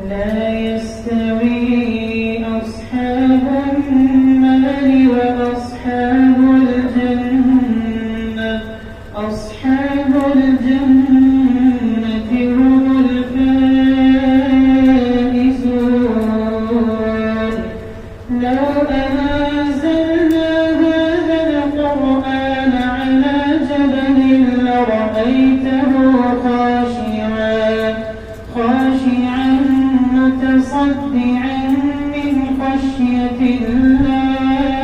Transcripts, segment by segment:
لا يستوي أصحاب النار وأصحاب الجنة أصحاب الجنة هم الفائزون لو أنزلنا هذا القرآن على جبل لرأيته خاشعا متصدعا من خشية الله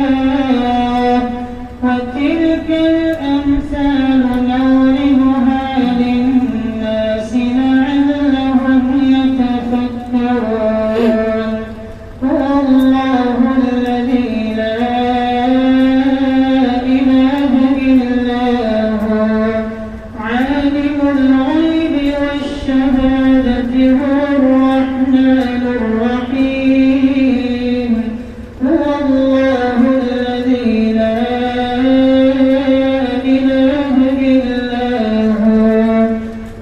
وتلك الأمثال نضربها للناس لعلهم يتفكرون هو الله الذي لا إله إلا هو عالم الغيب والشهادة هو الرحمن الرحيم هو الله الذي لا إله إلا هو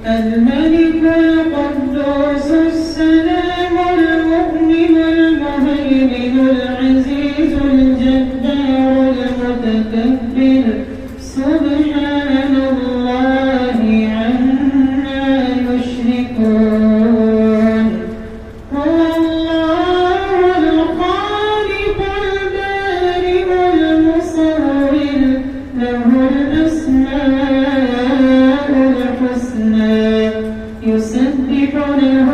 الملك القدوس السلام المؤمن المهيمن العزيز الجبار المتكبر سبحان الله عما يشركون هو الله الخالق البارئ المصور له الأسماء الحسنى يسبح له